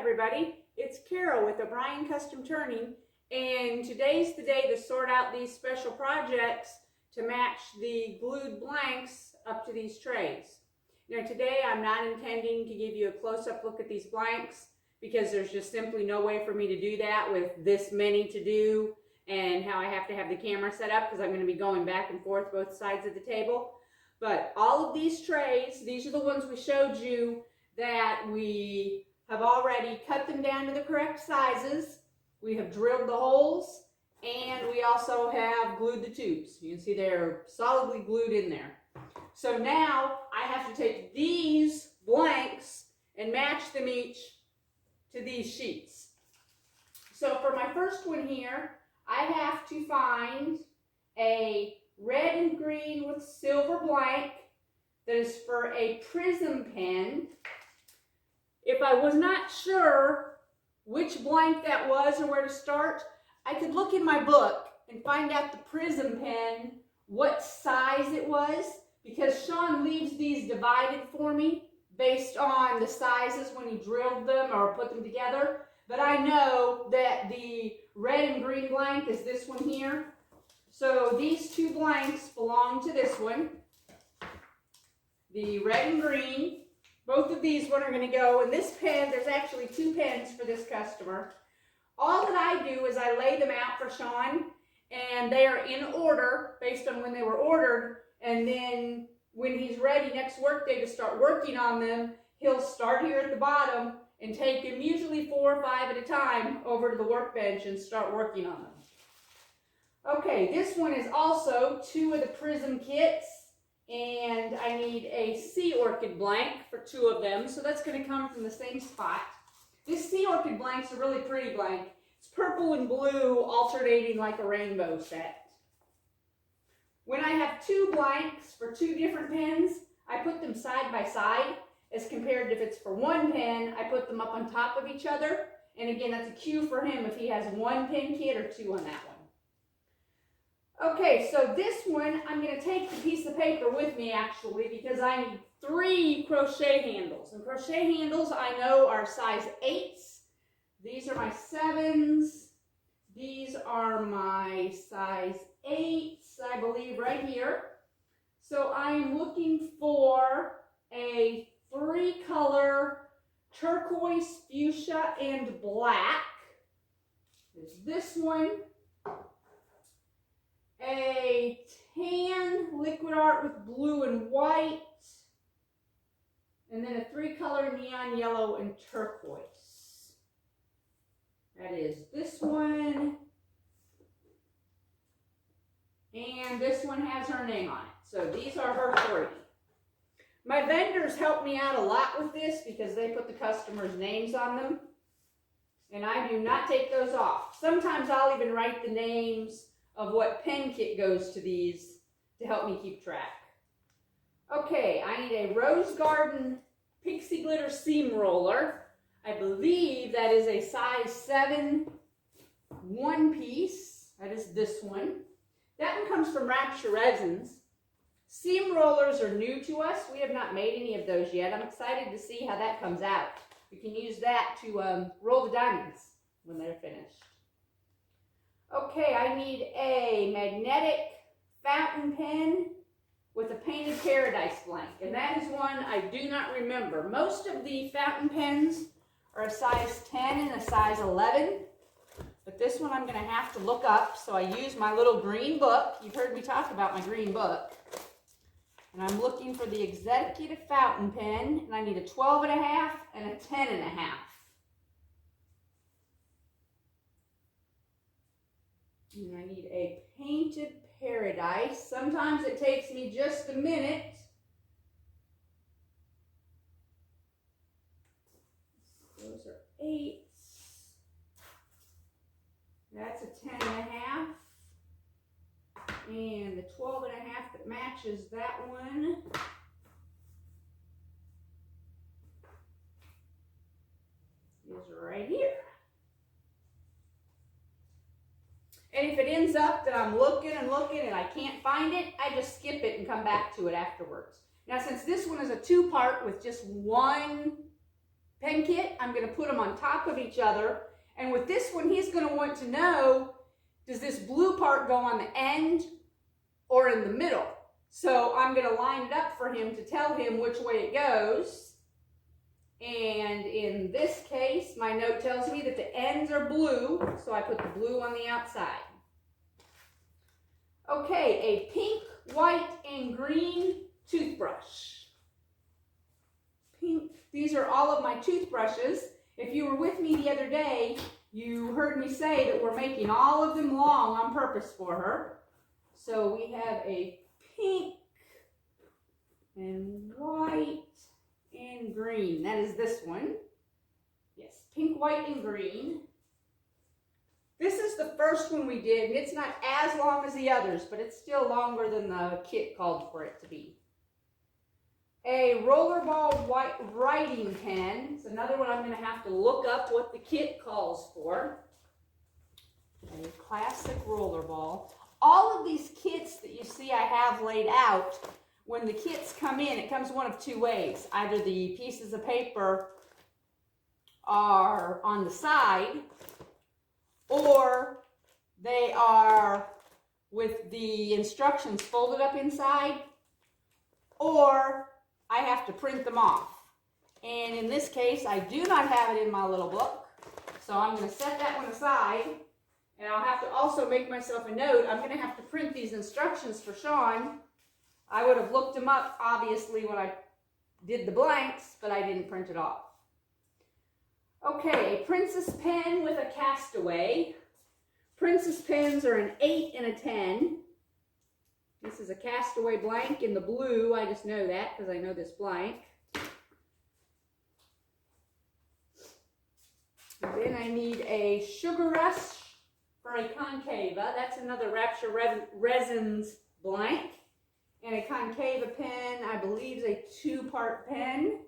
everybody, it's Carol with O'Brien Custom Turning, and today's the day to sort out these special projects to match the glued blanks up to these trays. Now today I'm not intending to give you a close-up look at these blanks because there's just simply no way for me to do that with this many to do and how I have to have the camera set up because I'm going to be going back and forth both sides of the table. But all of these trays, these are the ones we showed you that we have already cut them down to the correct sizes. We have drilled the holes and we also have glued the tubes. You can see they're solidly glued in there. So now I have to take these blanks and match them each to these sheets. So for my first one here, I have to find a red and green with silver blank that is for a prism pen. If I was not sure which blank that was or where to start, I could look in my book and find out the prism pen, what size it was, because Sean leaves these divided for me based on the sizes when he drilled them or put them together. But I know that the red and green blank is this one here. So these two blanks belong to this one. The red and green. Both of these one are going to go in this pen. There's actually two pens for this customer. All that I do is I lay them out for Sean, and they are in order based on when they were ordered. And then when he's ready next workday to start working on them, he'll start here at the bottom and take them usually 4 or 5 at a time over to the workbench and start working on them. Okay, this one is also 2 of the prism kits. And I need a sea orchid blank for 2 of them, so that's going to come from the same spot. This sea orchid blank's a really pretty blank. It's purple and blue alternating like a rainbow set. When I have 2 blanks for 2 different pens, I put them side by side, as compared to if it's for 1 pen, I put them up on top of each other. And again, that's a cue for him if he has 1 pen kit or 2 on that one. Okay, so this one, I'm going to take the piece of paper with me actually because I need 3 crochet handles. And crochet handles I know are size 8s. These are my 7s. These are my size 8s, I believe, right here. So I'm looking for a 3-color turquoise, fuchsia, and black. There's this one. A tan liquid art with blue and white, and then a 3-color neon yellow and turquoise. That is this one, and this one has her name on it. So these are her 3. My vendors help me out a lot with this because they put the customers' names on them, and I do not take those off. Sometimes I'll even write the names of what pen kit goes to these to help me keep track. Okay, I need a Rose Garden Pixie Glitter Seam Roller. I believe that is a size 7 1-piece. That is this one. That one comes from Rapture Resins. Seam rollers are new to us. We have not made any of those yet. I'm excited to see how that comes out. We can use that to roll the diamonds when they're finished. Okay, I need a magnetic fountain pen with a painted paradise blank, and that is one I do not remember. Most of the fountain pens are a size 10 and a size 11, but this one I'm going to have to look up, so I use my little green book. You've heard me talk about my green book. And I'm looking for the executive fountain pen, and I need a 12.5 and a 10.5. And I need a painted paradise. Sometimes it takes me just a minute. Those are 8s. That's a 10.5. And the 12.5 that matches that one is right here. And if it ends up that I'm looking and looking and I can't find it, I just skip it and come back to it afterwards. Now, since this one is a 2-part with just 1 pen kit. I'm going to put them on top of each other. And with this one, he's going to want to know, does this blue part go on the end or in the middle? So I'm going to line it up for him to tell him which way it goes. And in this case, my note tells me that the ends are blue, so I put the blue on the outside. Okay, a pink, white, and green toothbrush. Pink, these are all of my toothbrushes. If you were with me the other day, you heard me say that we're making all of them long on purpose for her. So we have a pink and white and green. That is this one. Yes, pink, white, and green. This is the first one we did, and it's not as long as the others, but it's still longer than the kit called for it to be. A rollerball white writing pen. It's another one I'm going to have to look up what the kit calls for. A classic rollerball. All of these kits that you see I have laid out, when the kits come in, it comes one of two ways. Either the pieces of paper are on the side, or they are with the instructions folded up inside, or I have to print them off. And in this case, I do not have it in my little book, so I'm going to set that one aside. And I'll have to also make myself a note. I'm going to have to print these instructions for Sean. I would have looked them up, obviously, when I did the blanks, but I didn't print it off. Okay, a princess pen with a castaway. Princess pens are an 8 and a 10. This is a castaway blank in the blue. I just know that because I know this blank. And then I need a sugar rush for a concava. That's another Rapture Resins blank. And a concava pen, I believe, is a 2-part pen.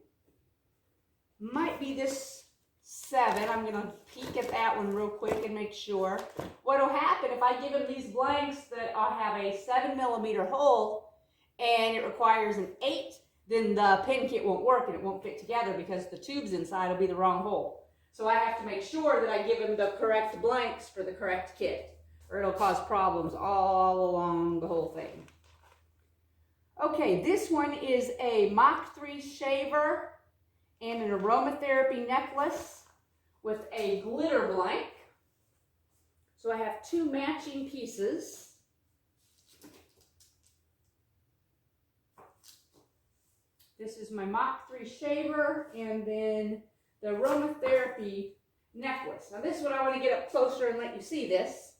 Might be this 7. I'm going to peek at that one real quick and make sure. What will happen if I give him these blanks that have a 7mm hole and it requires an 8, then the pen kit won't work and it won't fit together because the tubes inside will be the wrong hole. So I have to make sure that I give him the correct blanks for the correct kit, or it'll cause problems all along the whole thing. Okay, this one is a Mach 3 shaver and an aromatherapy necklace with a glitter blank. So I have 2 matching pieces. This is my Mach 3 shaver and then the aromatherapy necklace. Now this one I want to get up closer and let you see this.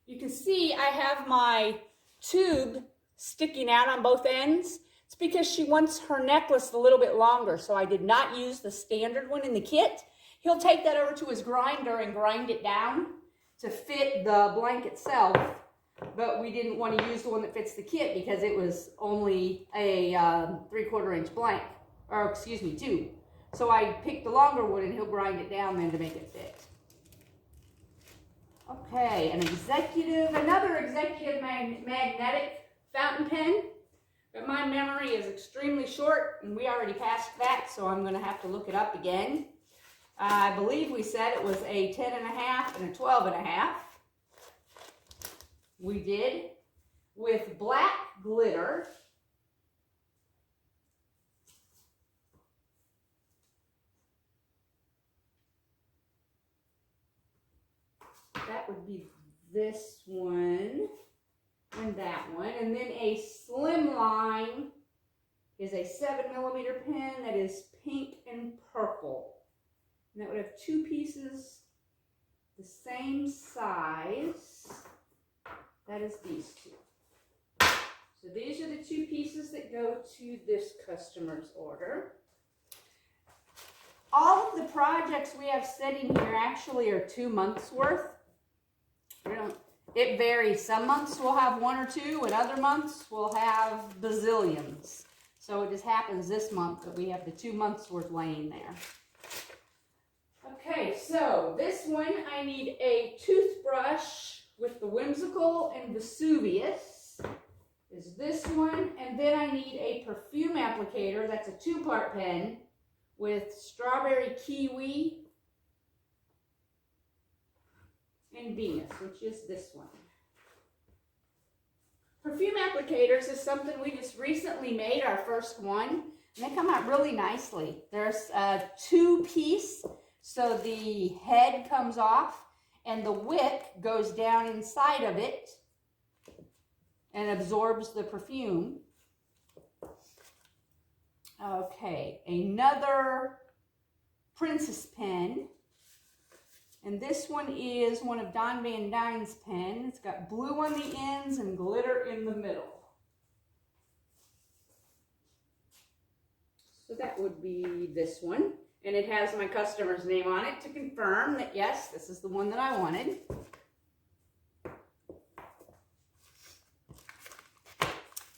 You can see I have my tube sticking out on both ends. It's because she wants her necklace a little bit longer, so I did not use the standard one in the kit. He'll take that over to his grinder and grind it down to fit the blank itself, but we didn't want to use the one that fits the kit because it was only a 3/4 inch blank, or excuse me, tube. So I picked the longer one and he'll grind it down then to make it fit. Okay, another executive magnetic fountain pen. But my memory is extremely short, and we already passed that, so I'm going to have to look it up again. I believe we said it was a 10.5 and a 12.5. We did. With black glitter. That would be this one. And that one. And then a slimline is a 7mm pen that is pink and purple. And that would have 2 pieces the same size. That is these 2. So these are the 2 pieces that go to this customer's order. All of the projects we have sitting here actually are 2 months worth. It varies. Some months we'll have 1 or 2, and other months we'll have bazillions. So it just happens this month that we have the 2 months worth laying there. Okay, so this one I need a toothbrush with the Whimsical and Vesuvius. Is this one, and then I need a perfume applicator. That's a 2-part pen with strawberry kiwi and Venus, which is this one. Perfume applicators is something we just recently made, our first one, and they come out really nicely. There's a 2-piece, so the head comes off and the wick goes down inside of it and absorbs the perfume. Okay, another princess pen. And this one is one of Don Van Dyne's pen. It's got blue on the ends and glitter in the middle. So that would be this one. And it has my customer's name on it to confirm that, yes, this is the one that I wanted.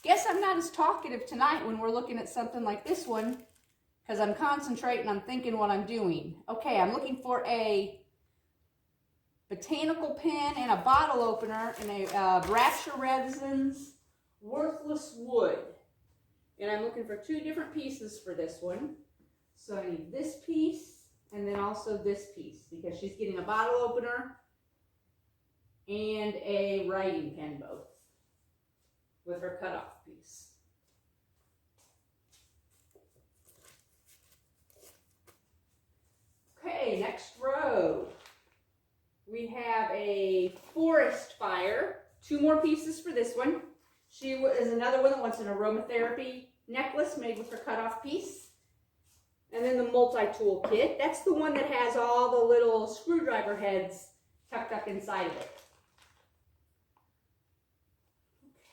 Guess I'm not as talkative tonight when we're looking at something like this one, because I'm concentrating on thinking what I'm doing. Okay, I'm looking for a botanical pen and a bottle opener and a Rapture Resins Worthless Wood. And I'm looking for 2 different pieces for this one. So I need this piece and then also this piece, because she's getting a bottle opener and a writing pen both with her cutoff piece. Okay, next row. We have a Forest Fire, 2 more pieces for this one. She is another one that wants an aromatherapy necklace made with her cutoff piece. And then the multi-tool kit. That's the one that has all the little screwdriver heads tucked up inside of it.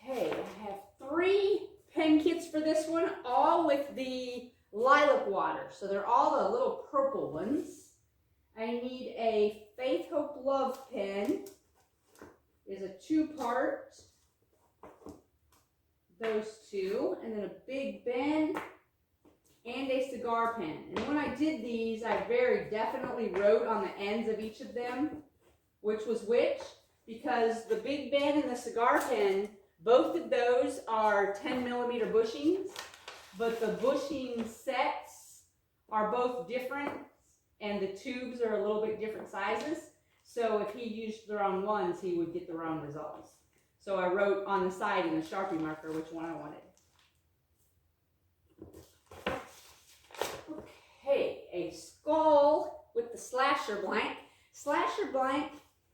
Okay, I have 3 pen kits for this one, all with the lilac water. So they're all the little purple ones. I need a Faith, Hope, Love pen. Is a 2-part. Those 2. And then a Big Ben and a cigar pen. And when I did these, I very definitely wrote on the ends of each of them which was which, because the Big Ben and the cigar pen, both of those are 10mm bushings, but the bushing sets are both different and the tubes are a little bit different sizes. So if he used the wrong ones, he would get the wrong results. So I wrote on the side in a Sharpie marker which one I wanted. Okay, a skull with the slasher blank. Slasher blank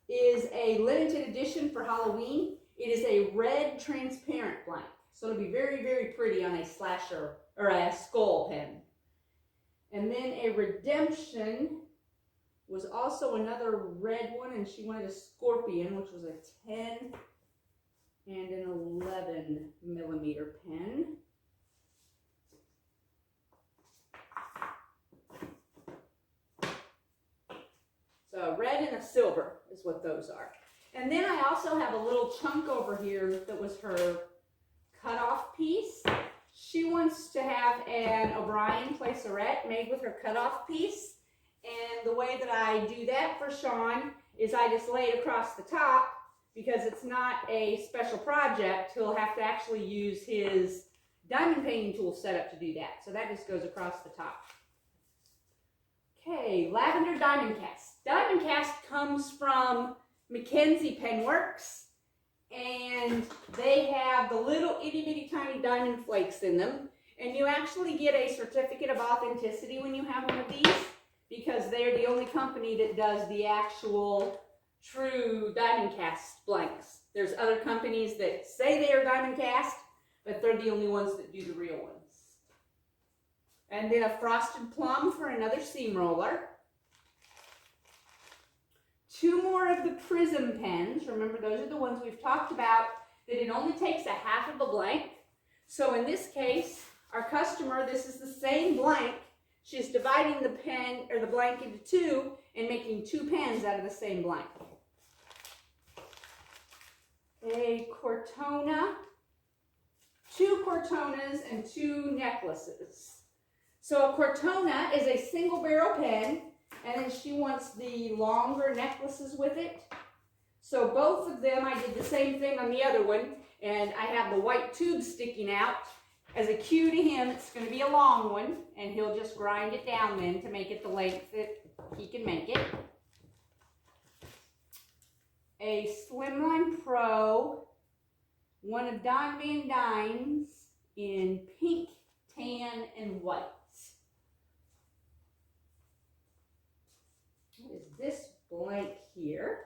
is a limited edition for Halloween. It is a red transparent blank. So it'll be very, very pretty on a slasher or a skull pen. And then a redemption was also another red one, and she wanted a scorpion, which was a 10 and an 11mm pen. So a red and a silver is what those are. And then I also have a little chunk over here that was her cutoff piece. She wants to have an O'Brien Placeret made with her cutoff piece. And the way that I do that for Sean is I just lay it across the top, because it's not a special project. He'll have to actually use his diamond painting tool setup to do that. So that just goes across the top. Okay, Lavender Diamond Cast. Diamond Cast comes from Mackenzie Penworks, and they have the little itty bitty tiny diamond flakes in them. And you actually get a certificate of authenticity when you have one of these, because they're the only company that does the actual true diamond cast blanks. There's other companies that say they are diamond cast, but they're the only ones that do the real ones. And then a Frosted Plum for another seam roller. 2 more of the Prism pens. Remember, those are the ones we've talked about, that it only takes a half of a blank. So in this case, our customer, this is the same blank. She's dividing the pen or the blank into 2 and making 2 pens out of the same blank. A Cortona, 2 Cortonas and 2 necklaces. So a Cortona is a single barrel pen, and then she wants the longer necklaces with it. So both of them, I did the same thing on the other one, and I have the white tube sticking out, As a cue to him, it's going to be a long one, and he'll just grind it down then to make it the length that he can make it. A Slimline Pro, one of Don Van Dyne's in pink, tan, and white. What is this blank here?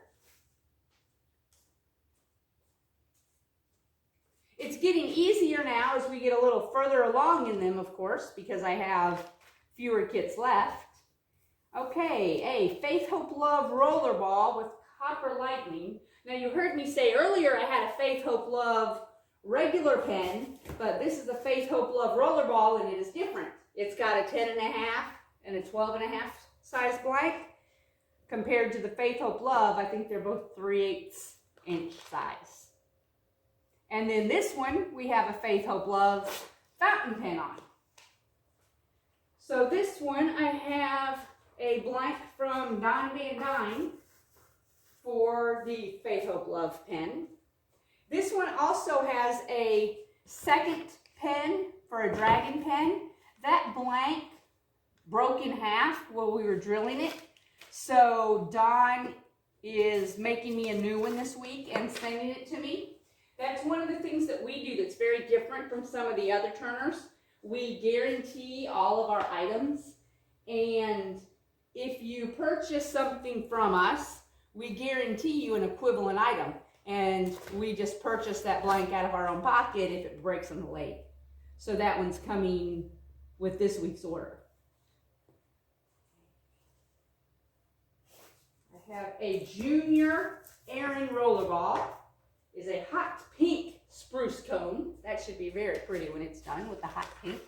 It's getting easier now as we get a little further along in them, of course, because I have fewer kits left. Okay, a Faith, Hope, Love rollerball with copper lightning. Now you heard me say earlier I had a Faith, Hope, Love regular pen, but this is a Faith, Hope, Love rollerball, and it is different. It's got a 10.5 and a 12.5 size blank. Compared to the Faith, Hope, Love, I think they're both 3/8 inch size. And then this one, we have a Faith, Hope, Love fountain pen on. So this one, I have a blank from Don Van Dyne for the Faith, Hope, Love pen. This one also has a second pen for a dragon pen. That blank broke in half while we were drilling it. So Don is making me a new one this week and sending it to me. That's one of the things that we do that's very different from some of the other turners. We guarantee all of our items, and if you purchase something from us, we guarantee you an equivalent item, and we just purchase that blank out of our own pocket if it breaks on the lathe. So that one's coming with this week's order. I have a Junior Aaron rollerball. Is a hot pink spruce cone. That should be very pretty when it's done with the hot pink.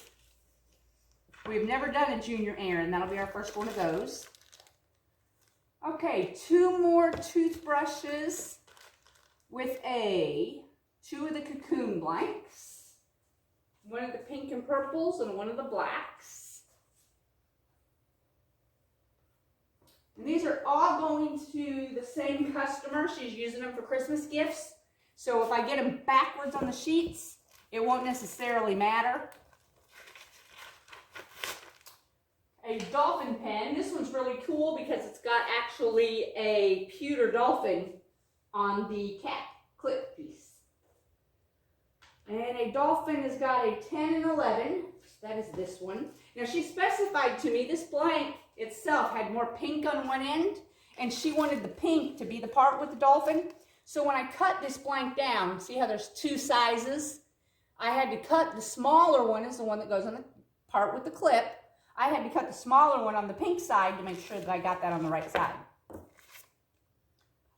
We've never done a Junior Aaron. That'll be our first one of those. Okay, 2 more toothbrushes with two of the cocoon blanks. One of the pink and purples and one of the blacks. And these are all going to the same customer. She's using them for Christmas gifts. So if I get them backwards on the sheets, it won't necessarily matter. A dolphin pen. This one's really cool because it's got actually a pewter dolphin on the cap clip piece. And a dolphin has got a 10 and 11. That is this one. Now she specified to me this blank itself had more pink on one end, and she wanted the pink to be the part with the dolphin. So when I cut this blank down, see how there's 2 sizes? I had to cut the smaller one, is the one that goes on the part with the clip. I had to cut the smaller one on the pink side to make sure that I got that on the right side.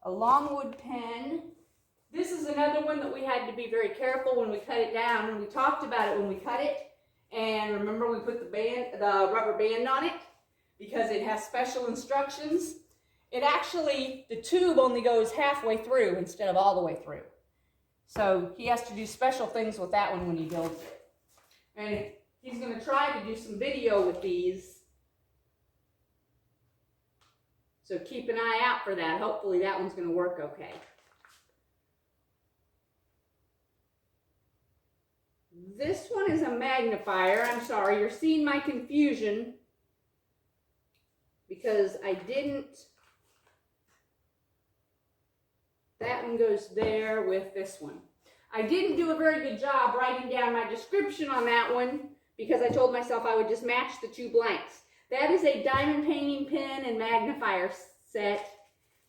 A longwood pen. This is another one that we had to be very careful when we cut it down, and we talked about it when we cut it. And remember, we put the rubber band on it because it has special instructions. It actually, the tube only goes halfway through instead of all the way through. So he has to do special things with that one when he builds it. And he's going to try to do some video with these. So keep an eye out for that. Hopefully that one's going to work okay. This one is a magnifier. I'm sorry, you're seeing my confusion because I didn't. That one goes there with this one. I didn't do a very good job writing down my description on that one because I told myself I would just match the 2 blanks. That is a diamond painting pen and magnifier set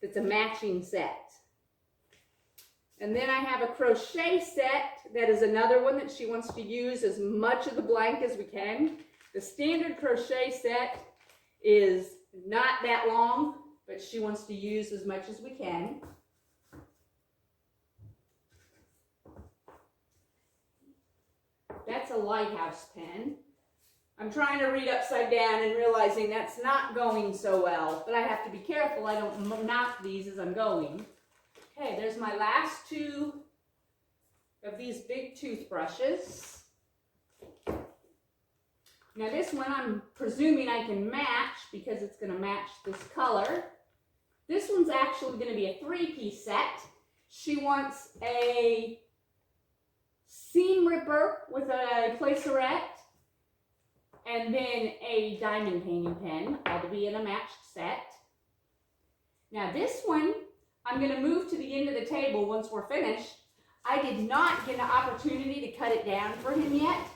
that's a matching set. And then I have a crochet set that is another one that she wants to use as much of the blank as we can. The standard crochet set is not that long, but she wants to use as much as we can. That's a lighthouse pen. I'm trying to read upside down and realizing that's not going so well, but I have to be careful I don't knock these as I'm going. Okay, there's my last 2 of these big toothbrushes. Now this one I'm presuming I can match because it's going to match this color. This one's actually going to be a 3-piece set. She wants a seam ripper with a placeret, and then a diamond painting pen, all to be in a matched set. Now this one, I'm going to move to the end of the table once we're finished. I did not get an opportunity to cut it down for him yet,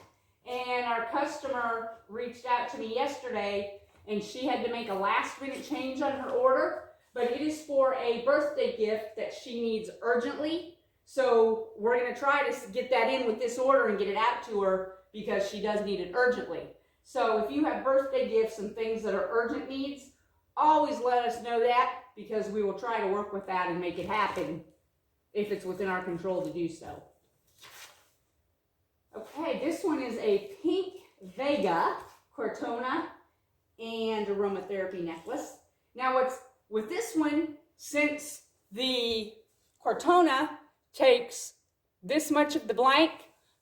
and our customer reached out to me yesterday, and she had to make a last-minute change on her order, but it is for a birthday gift that she needs urgently. So we're going to try to get that in with this order and get it out to her because she does need it urgently. So if you have birthday gifts and things that are urgent needs, always let us know that, because we will try to work with that and make it happen if it's within our control to do so. Okay, this one is a pink Vega Cortona and aromatherapy necklace. Now what's with this one, since the Cortona takes this much of the blank,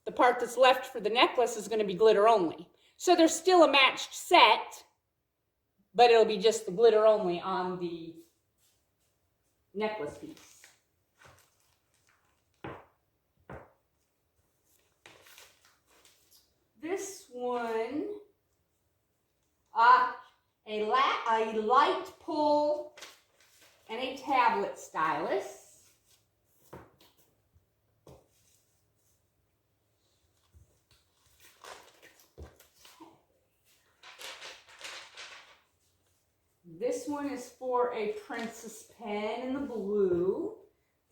the part that's left for the necklace is going to be glitter only. So there's still a matched set, but it'll be just the glitter only on the necklace piece. This one, a light pull and a tablet stylus. This one is for a princess pen in the blue.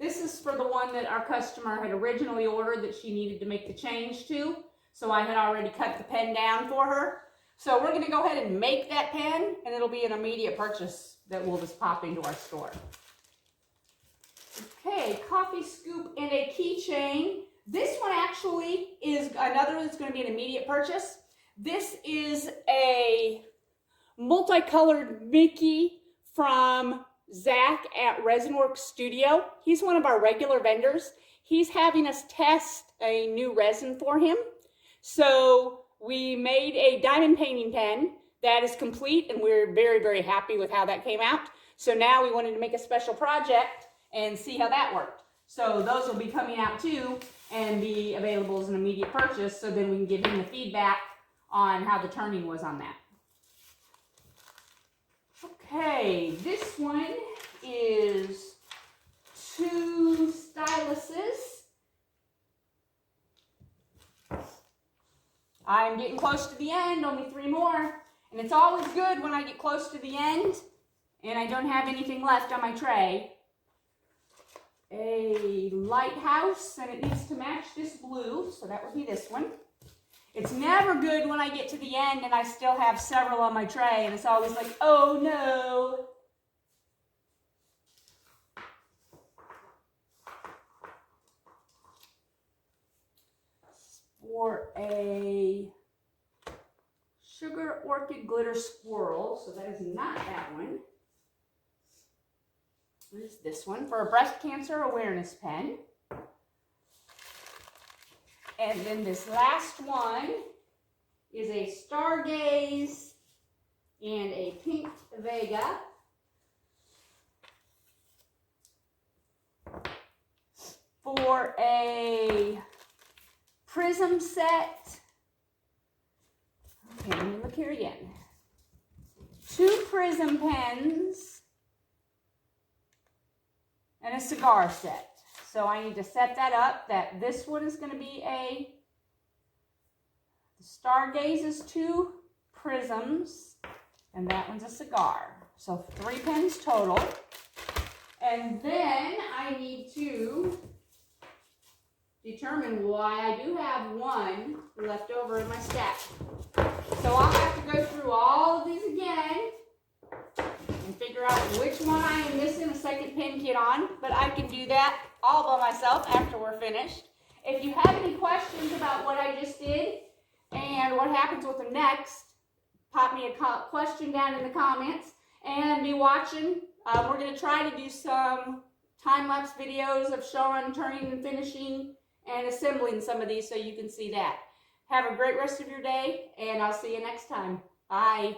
This is for the one that our customer had originally ordered that she needed to make the change to. So I had already cut the pen down for her. So we're going to go ahead and make that pen, and it'll be an immediate purchase that will just pop into our store. Okay, coffee scoop and a keychain. This one actually is another that's going to be an immediate purchase. This is a multicolored Mickey from Zach at Resinworks Studio. He's one of our regular vendors. He's having us test a new resin for him. So we made a diamond painting pen that is complete, and we're very, very happy with how that came out. So now we wanted to make a special project and see how that worked. So those will be coming out too and be available as an immediate purchase, so then we can give him the feedback on how the turning was on that. Okay, this one is 2 styluses. I'm getting close to the end, only 3 more. And it's always good when I get close to the end and I don't have anything left on my tray. A lighthouse, and it needs to match this blue, so that would be this one. It's never good when I get to the end and I still have several on my tray, and it's always like, oh no. For a sugar orchid glitter squirrel, so that is not that one. What is this one? For a breast cancer awareness pen. And then this last one is a Stargaze and a pink Vega. For a prism set. Okay, let me look here again. 2 prism pens and a cigar set. So I need to set that up, that this one is going to be the Stargaze is 2 prisms, and that one's a cigar. So 3 pens total. And then I need to determine why I do have 1 left over in my stack. So I'll have to go through all of these again and figure out which one I am missing a second pen kit on, but I can do that all by myself after we're finished. If you have any questions about what I just did and what happens with them next, pop me a question down in the comments and be watching. We're going to try to do some time-lapse videos of showing, turning, and finishing and assembling some of these so you can see that. Have a great rest of your day, and I'll see you next time. Bye.